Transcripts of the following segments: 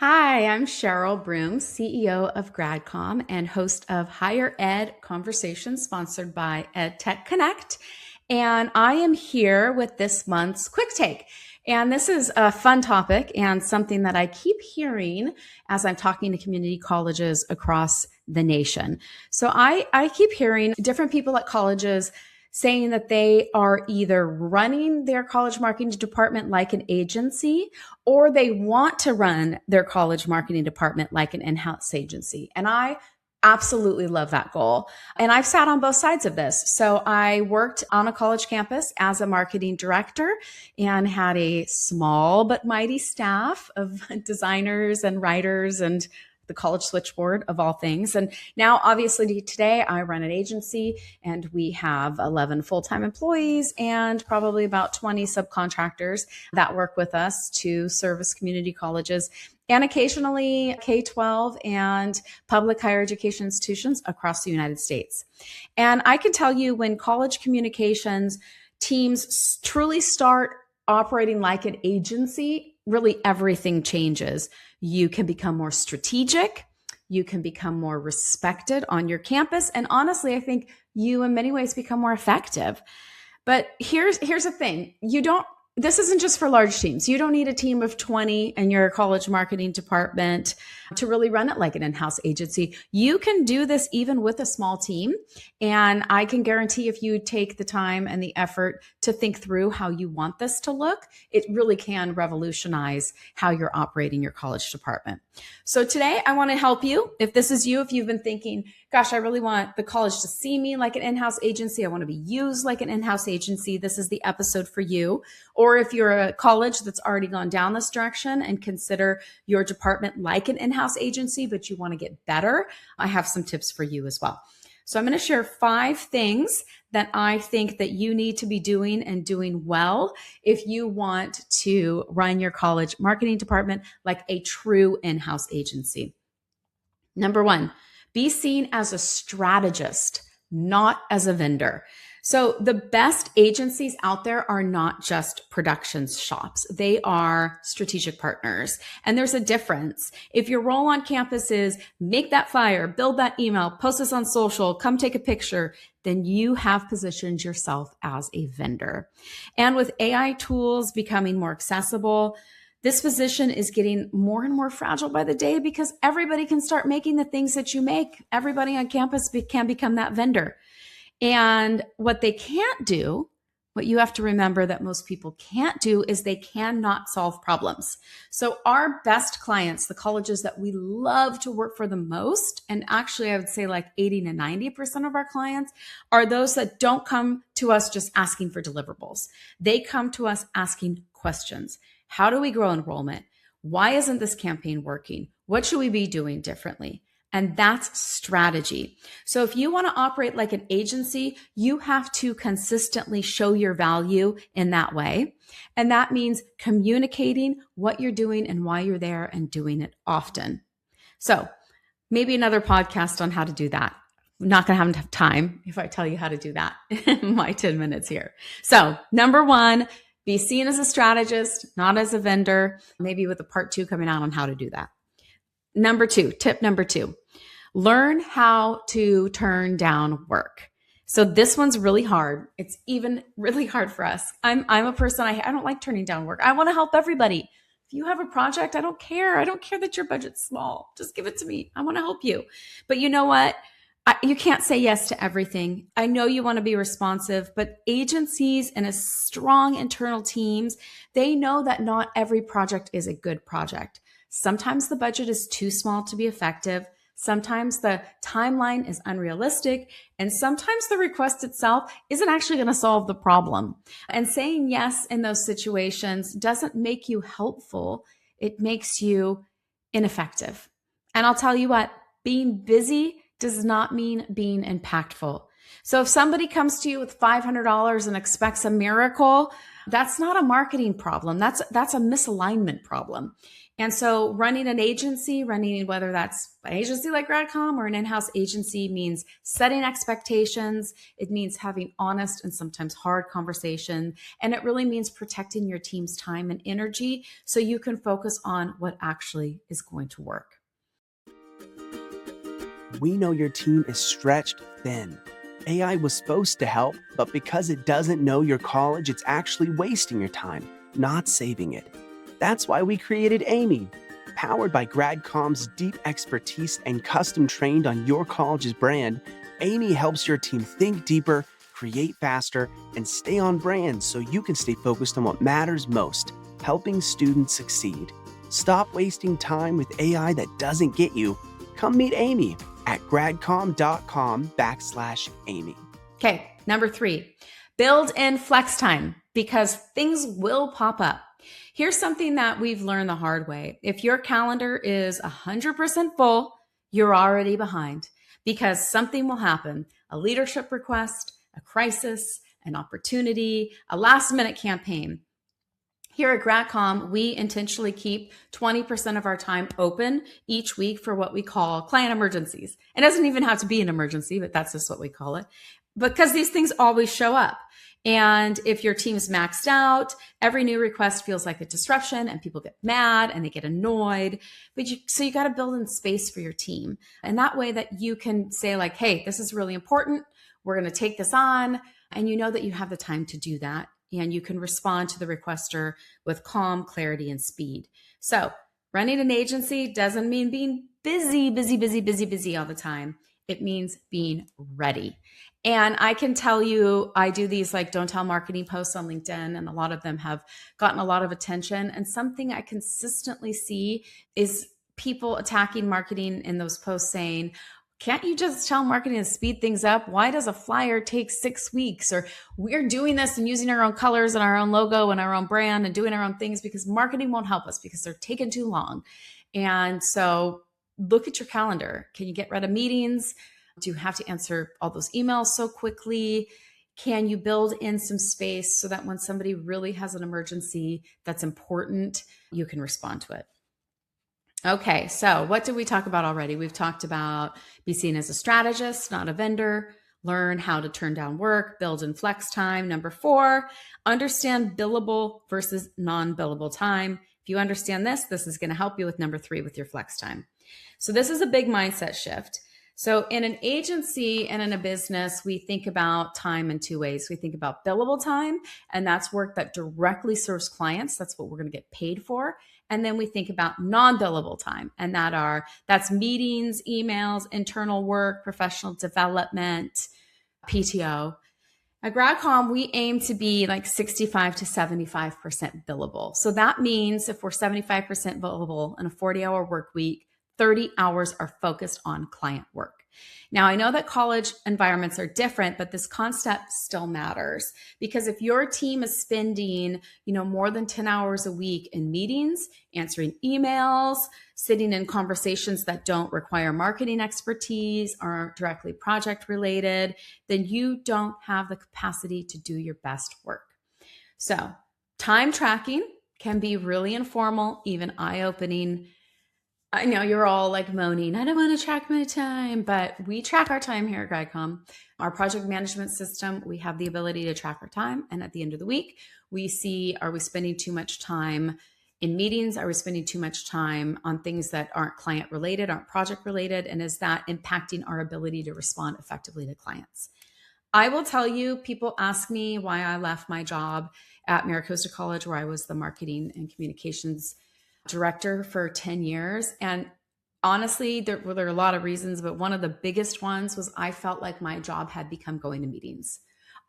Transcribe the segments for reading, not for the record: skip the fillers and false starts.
Hi, I'm Cheryl Broom, CEO of GradCom and host of Higher Ed Conversations sponsored by EdTech Connect. And I am here with this month's QuickTake. And this is a fun topic and something that I keep hearing as I'm talking to community colleges across the nation. So I keep hearing different people at colleges saying that they are either running their college marketing department like an agency or they want to run their college marketing department like an in-house agency. And I absolutely love that goal. And I've sat on both sides of this. So I worked on a college campus as a marketing director and had a small but mighty staff of designers and writers and the college switchboard of all things. And now, obviously, today I run an agency and we have 11 full-time employees and probably about 20 subcontractors that work with us to service community colleges and occasionally K-12 and public higher education institutions across the United States. And I can tell you when college communications teams truly start operating like an agency, really everything changes. You can become more strategic. You can become more respected on your campus. And honestly, I think you in many ways become more effective. But here's the thing. This isn't just for large teams. You don't need a team of 20 in your college marketing department to really run it like an in-house agency. You can do this even with a small team. And I can guarantee if you take the time and the effort to think through how you want this to look, it really can revolutionize how you're operating your college department. So today I want to help you. If this is you, if you've been thinking, gosh, I really want the college to see me like an in-house agency. I want to be used like an in-house agency. This is the episode for you. Or if you're a college that's already gone down this direction and consider your department like an in-house agency, but you want to get better, I have some tips for you as well. So I'm going to share 5 things that I think that you need to be doing and doing well if you want to run your college marketing department like a true in-house agency. Number 1, be seen as a strategist, not as a vendor. So the best agencies out there are not just production shops. They are strategic partners. And there's a difference. If your role on campus is make that flyer, build that email, post this on social, come take a picture, then you have positioned yourself as a vendor. And with AI tools becoming more accessible, this position is getting more and more fragile by the day because everybody can start making the things that you make. Everybody on campus can become that vendor. And what they can't do, what you have to remember that most people can't do is they cannot solve problems. So our best clients, the colleges that we love to work for the most, and actually I would say like 80 to 90% of our clients are those that don't come to us just asking for deliverables. They come to us asking questions. How do we grow enrollment? Why isn't this campaign working? What should we be doing differently? And that's strategy. So if you want to operate like an agency, you have to consistently show your value in that way. And that means communicating what you're doing and why you're there and doing it often. So maybe another podcast on how to do that. I'm not going to have enough time if I tell you how to do that in my 10 minutes here. So number 1, be seen as a strategist, not as a vendor, maybe with a part 2 coming out on how to do that. Tip number 2, learn how to turn down work. So this one's really hard. It's even really hard for us. I'm a person, I don't like turning down work. I want to help everybody. If you have a project, I don't care. I don't care that your budget's small. Just give it to me. I want to help you. But you know what? You can't say yes to everything. I know you want to be responsive, but agencies and strong internal teams, they know that not every project is a good project. Sometimes the budget is too small to be effective. Sometimes the timeline is unrealistic. And sometimes the request itself isn't actually going to solve the problem. And saying yes in those situations doesn't make you helpful. It makes you ineffective. And I'll tell you what, being busy does not mean being impactful. So if somebody comes to you with $500 and expects a miracle, that's not a marketing problem. That's a misalignment problem. And so running an agency, whether that's an agency like GradCom or an in-house agency, means setting expectations. It means having honest and sometimes hard conversation. And it really means protecting your team's time and energy so you can focus on what actually is going to work. We know your team is stretched thin. AI was supposed to help, but because it doesn't know your college, it's actually wasting your time, not saving it. That's why we created Amy. Powered by GradCom's deep expertise and custom trained on your college's brand, Amy helps your team think deeper, create faster, and stay on brand so you can stay focused on what matters most, helping students succeed. Stop wasting time with AI that doesn't get you. Come meet Amy at gradcom.com/Amy. Okay, number 3, build in flex time because things will pop up. Here's something that we've learned the hard way. If your calendar is 100% full, you're already behind because something will happen. A leadership request, a crisis, an opportunity, a last-minute campaign. Here at GradCom, we intentionally keep 20% of our time open each week for what we call client emergencies. It doesn't even have to be an emergency, but that's just what we call it, because these things always show up. And if your team's maxed out, every new request feels like a disruption and people get mad and they get annoyed. So you got to build in space for your team. And that way that you can say like, hey, this is really important. We're going to take this on. And you know that you have the time to do that. And you can respond to the requester with calm, clarity, and speed. So running an agency doesn't mean being busy all the time. It means being ready. And I can tell you, I do these like don't tell marketing posts on LinkedIn, and a lot of them have gotten a lot of attention. And something I consistently see is people attacking marketing in those posts saying, can't you just tell marketing to speed things up? Why does a flyer take 6 weeks? Or we're doing this and using our own colors and our own logo and our own brand and doing our own things because marketing won't help us because they're taking too long. And so look at your calendar. Can you get rid of meetings? Do you have to answer all those emails so quickly? Can you build in some space so that when somebody really has an emergency that's important, you can respond to it? Okay, so what did we talk about already? We've talked about be seen as a strategist, not a vendor, learn how to turn down work, build in flex time. Number 4, understand billable versus non-billable time. If you understand this is going to help you with number 3 with your flex time. So this is a big mindset shift. So in an agency and in a business, we think about time in 2 ways. We think about billable time, and that's work that directly serves clients. That's what we're going to get paid for. And then we think about non-billable time, and that's meetings, emails, internal work, professional development, PTO. At GradCom, we aim to be like 65 to 75% billable. So that means if we're 75% billable in a 40-hour work week, 30 hours are focused on client work. Now, I know that college environments are different, but this concept still matters because if your team is spending, more than 10 hours a week in meetings, answering emails, sitting in conversations that don't require marketing expertise or aren't directly project related, then you don't have the capacity to do your best work. So, time tracking can be really informal, even eye-opening. I know you're all like moaning, I don't want to track my time, but we track our time here at GradCom. Our project management system, we have the ability to track our time. And at the end of the week, we see, are we spending too much time in meetings? Are we spending too much time on things that aren't client related, aren't project related? And is that impacting our ability to respond effectively to clients? I will tell you, people ask me why I left my job at Maricosta College, where I was the marketing and communications director for 10 years. And honestly, there were a lot of reasons, but one of the biggest ones was I felt like my job had become going to meetings.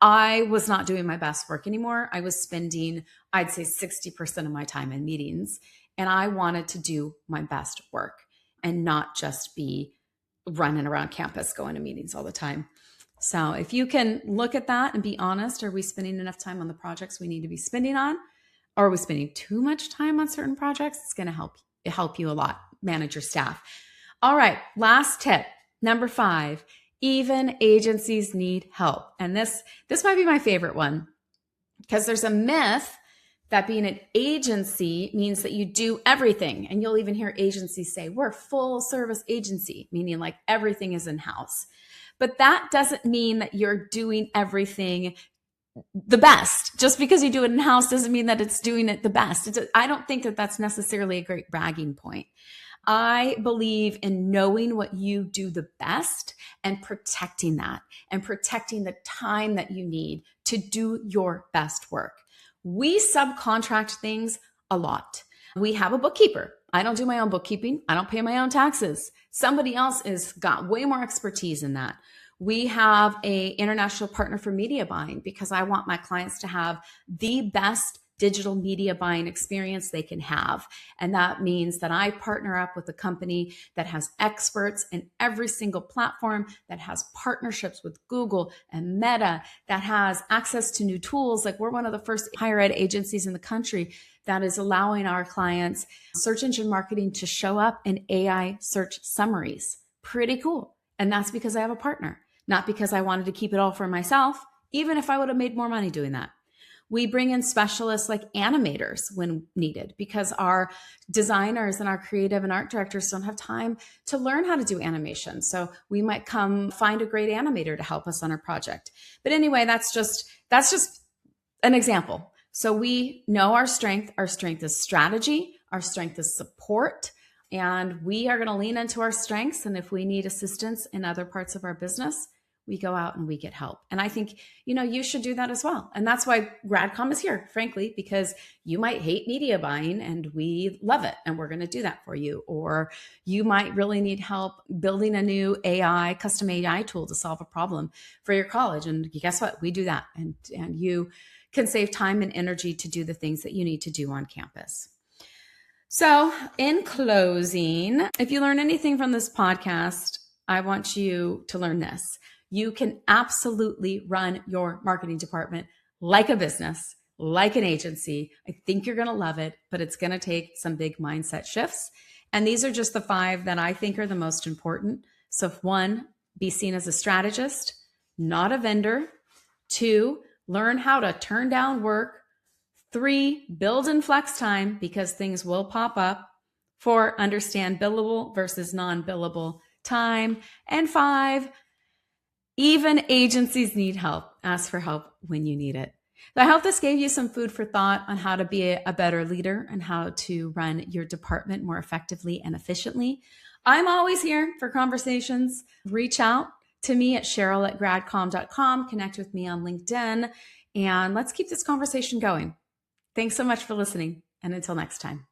I was not doing my best work anymore. I was spending, I'd say 60% of my time in meetings, and I wanted to do my best work and not just be running around campus going to meetings all the time. So if you can look at that and be honest, are we spending enough time on the projects we need to be spending on? Or are we spending too much time on certain projects? It's going to help you a lot manage your staff. All right, last tip, number 5, even agencies need help. And this might be my favorite one because there's a myth that being an agency means that you do everything. And you'll even hear agencies say, we're a full service agency, meaning like everything is in-house. But that doesn't mean that you're doing everything the best. Just because you do it in-house doesn't mean that it's doing it the best. I don't think that that's necessarily a great bragging point. I believe in knowing what you do the best and protecting that and protecting the time that you need to do your best work. We subcontract things a lot. We have a bookkeeper. I don't do my own bookkeeping. I don't pay my own taxes. Somebody else has got way more expertise in that. We have an international partner for media buying because I want my clients to have the best digital media buying experience they can have. And that means that I partner up with a company that has experts in every single platform, that has partnerships with Google and Meta, that has access to new tools. Like we're one of the first higher ed agencies in the country that is allowing our clients search engine marketing to show up in AI search summaries. Pretty cool. And that's because I have a partner, not because I wanted to keep it all for myself, even if I would have made more money doing that. We bring in specialists like animators when needed because our designers and our creative and art directors don't have time to learn how to do animation. So we might come find a great animator to help us on our project. But anyway, that's just an example. So we know our strength. Our strength is strategy. Our strength is support. And we are going to lean into our strengths. And if we need assistance in other parts of our business, we go out and we get help. And I think, you should do that as well. And that's why GradCom is here, frankly, because you might hate media buying and we love it. And we're going to do that for you. Or you might really need help building a new custom AI tool to solve a problem for your college. And guess what? We do that. And you can save time and energy to do the things that you need to do on campus. So in closing, if you learn anything from this podcast, I want you to learn this. You can absolutely run your marketing department like a business, like an agency. I think you're going to love it, but it's going to take some big mindset shifts. And these are just the 5 that I think are the most important. So 1, be seen as a strategist, not a vendor. 2, learn how to turn down work. 3, build in flex time because things will pop up. 4, understand billable versus non-billable time. And 5, even agencies need help. Ask for help when you need it. So I hope this gave you some food for thought on how to be a better leader and how to run your department more effectively and efficiently. I'm always here for conversations. Reach out to me at Cheryl@gradcom.com. Connect with me on LinkedIn, and let's keep this conversation going. Thanks so much for listening, and until next time.